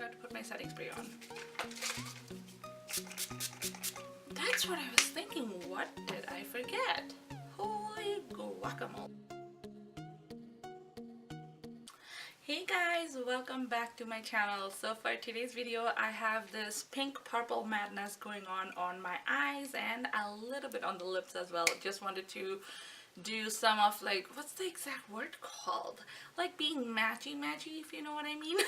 forgot to put my setting spray on. That's what I was thinking. What did I forget? Holy guacamole. Hey guys, welcome back to my channel. So for today's video, I have this pink purple madness going on my eyes and a little bit on the lips as well. Just wanted to do some of, like, what's the exact word called? Like being matchy-matchy, if you know what I mean.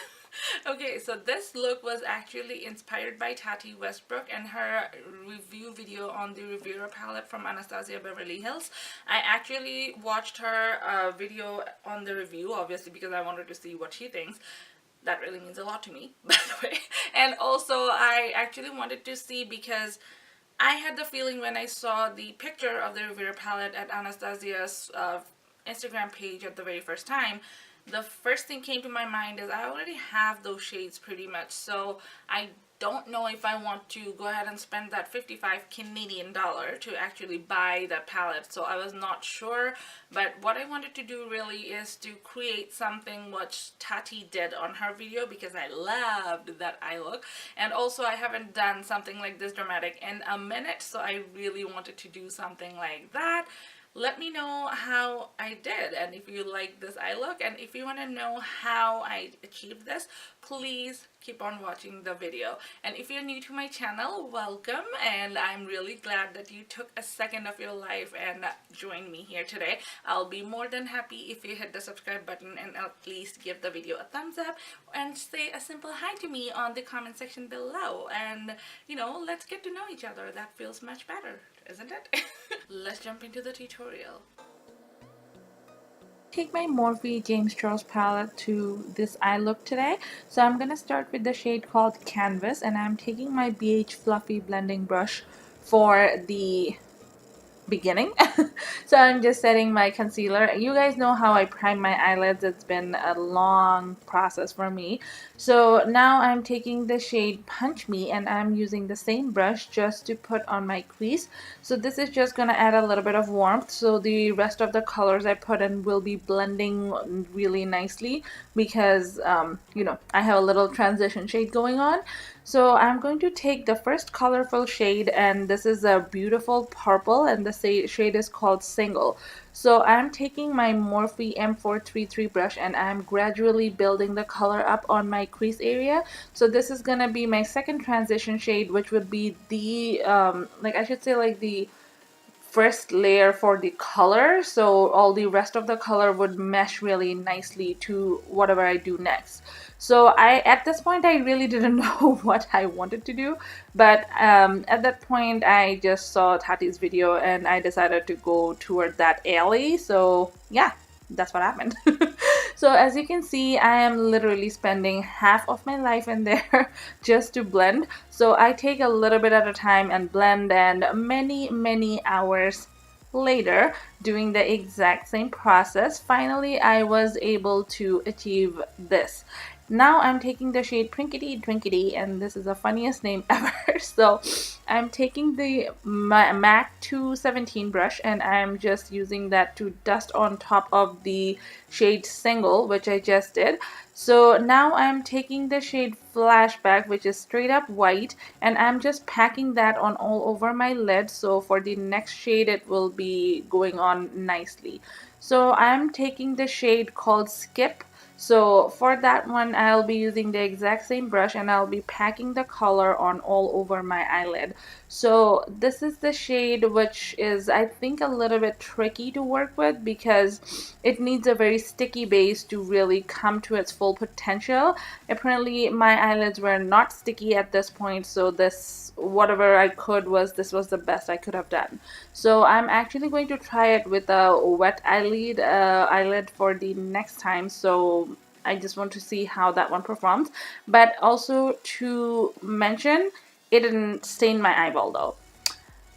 Okay, so this look was actually inspired by Tati Westbrook and her review video on the Riviera palette from Anastasia Beverly Hills. I actually watched her video on the review, obviously, because I wanted to see what she thinks. That really means a lot to me, by the way. And also, I actually wanted to see, because I had the feeling when I saw the picture of the Riviera palette at Anastasia's Instagram page at the very first time, the first thing came to my mind is I already have those shades pretty much, so I don't know if I want to go ahead and spend that 55 Canadian dollar to actually buy the palette. So I was not sure, but what I wanted to do really is to create something which Tati did on her video, because I loved that eye look, and also I haven't done something like this dramatic in a minute, so I really wanted to do something like that. Let me know how I did, and if you like this eye look, and if you want to know how I achieved this, please keep on watching the video. And if you're new to my channel, welcome, and I'm really glad that you took a second of your life and joined me here today. I'll be more than happy if you hit the subscribe button and at least give the video a thumbs up and say a simple hi to me on the comment section below, and you know, let's get to know each other. That feels much better, isn't it? Let's jump into the tutorial. Take my Morphe James Charles palette to this eye look today. So I'm gonna start with the shade called Canvas, and I'm taking my BH Fluffy blending brush for the beginning. So I'm just setting my concealer. You guys know how I prime my eyelids. It's been a long process for me. So now I'm taking the shade Punch Me, and I'm using the same brush just to put on my crease. So this is just gonna add a little bit of warmth, so the rest of the colors I put in will be blending really nicely, because you know, I have a little transition shade going on. So I'm going to take the first colorful shade, and this is a beautiful purple, and the shade is called Single. So I'm taking my Morphe M433 brush, and I'm gradually building the color up on my crease area. So this is gonna be my second transition shade, which would be the like, I should say, like the first layer for the color, so all the rest of the color would mesh really nicely to whatever I do next. So at this point I really didn't know what I wanted to do, but at that point I just saw Tati's video and I decided to go toward that alley. So yeah, that's what happened. So as you can see, I am literally spending half of my life in there just to blend. So I take a little bit at a time and blend, and many hours later, doing the exact same process, finally I was able to achieve this. Now I'm taking the shade Prinkity Twinkity, and this is the funniest name ever. So I'm taking the MAC 217 brush, and I'm just using that to dust on top of the shade Single, which I just did. So now I'm taking the shade Flashback, which is straight up white, and I'm just packing that on all over my lid. So for the next shade it will be going on nicely. So I'm taking the shade called Skip. So for that one, I'll be using the exact same brush, and I'll be packing the color on all over my eyelid. So this is the shade which is, I think, a little bit tricky to work with, because it needs a very sticky base to really come to its full potential. Apparently my eyelids were not sticky at this point, so this, whatever I could, this was the best I could have done. So I'm actually going to try it with a wet eyelid for the next time. So I just want to see how that one performs. But also to mention, it didn't stain my eyeball though.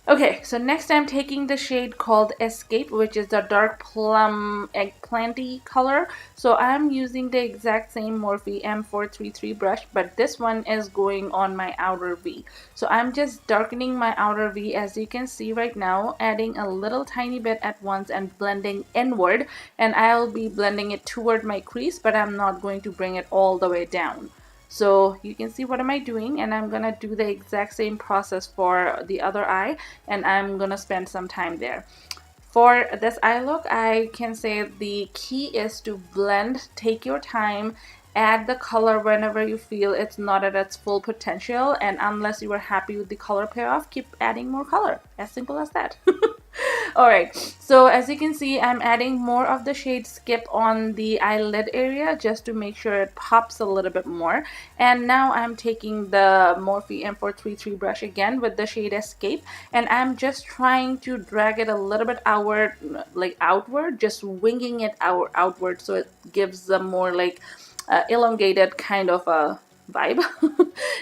Okay, so next I'm taking the shade called Escape, which is the dark plum eggplanty color. So I'm using the exact same Morphe M433 brush, but this one is going on my outer V. So I'm just darkening my outer V, as you can see right now, adding a little tiny bit at once and blending inward. And I'll be blending it toward my crease, but I'm not going to bring it all the way down. So you can see what am I doing, and I'm gonna do the exact same process for the other eye, and I'm gonna spend some time there. For this eye look, I can say the key is to blend, take your time, add the color whenever you feel it's not at its full potential, and unless you are happy with the color payoff, keep adding more color. As simple as that. Alright, so as you can see, I'm adding more of the shade Skip on the eyelid area just to make sure it pops a little bit more. And now I'm taking the Morphe M433 brush again with the shade Escape, and I'm just trying to drag it a little bit outward, just winging it outward, so it gives a more like elongated kind of a vibe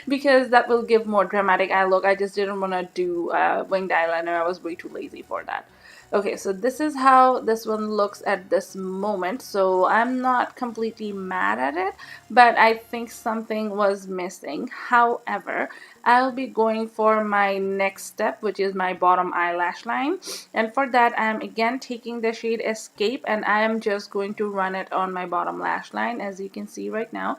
because that will give more dramatic eye look. I just didn't want to do winged eyeliner. I was way too lazy for that. Okay, so this is how this one looks at this moment. So I'm not completely mad at it, but I think something was missing. However, I'll be going for my next step, which is my bottom eyelash line. And for that, I'm again taking the shade Escape, and I am just going to run it on my bottom lash line, as you can see right now.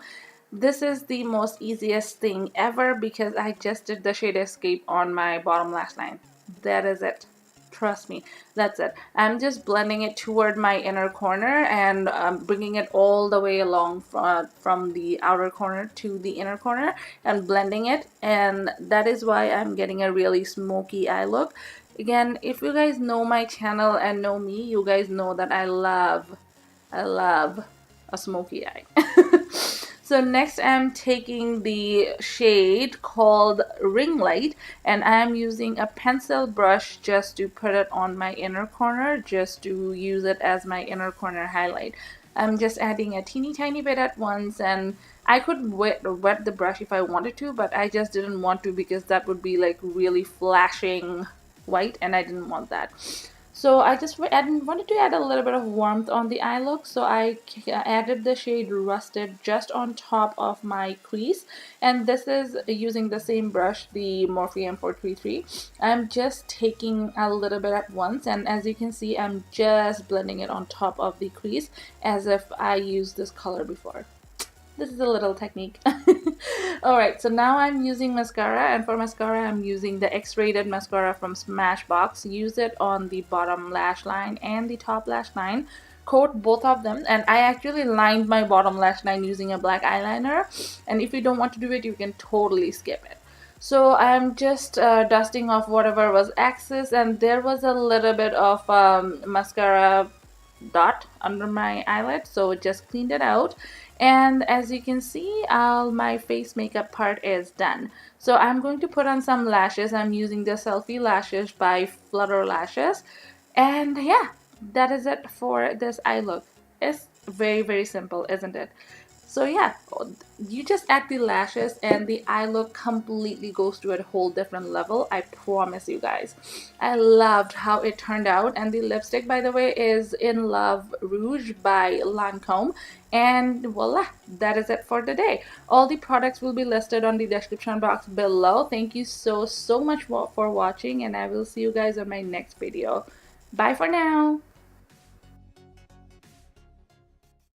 This is the most easiest thing ever because I just did the shade Escape on my bottom lash line. That is it. Trust me, that's it. I'm just blending it toward my inner corner and bringing it all the way along from the outer corner to the inner corner and blending it, and that is why I'm getting a really smoky eye look. Again, if you guys know my channel and know me, you guys know that I love a smoky eye. So next I'm taking the shade called Ring Light, and I'm using a pencil brush just to put it on my inner corner, just to use it as my inner corner highlight. I'm just adding a teeny tiny bit at once, and I could wet the brush if I wanted to, but I just didn't want to because that would be like really flashing white, and I didn't want that. So I just wanted to add a little bit of warmth on the eye look, so I added the shade Rusted just on top of my crease, and this is using the same brush, the Morphe M433. I'm just taking a little bit at once, and as you can see, I'm just blending it on top of the crease as if I used this color before. This is a little technique. Alright, so now I'm using mascara, and for mascara I'm using the X-rated mascara from Smashbox. Use it on the bottom lash line and the top lash line. Coat both of them, and I actually lined my bottom lash line using a black eyeliner, and if you don't want to do it, you can totally skip it. So I'm just dusting off whatever was excess, and there was a little bit of mascara dot under my eyelid, so just cleaned it out. And as you can see, all my face makeup part is done. So I'm going to put on some lashes. I'm using the Selfie Lashes by Flutter Lashes, and yeah, that is it for this eye look. It's very simple, isn't it? So yeah, you just add the lashes and the eye look completely goes to a whole different level. I promise you guys. I loved how it turned out, and the lipstick, by the way, is In Love Rouge by Lancome. And voila, that is it for today. All the products will be listed on the description box below. Thank you so much for watching, and I will see you guys on my next video. Bye for now.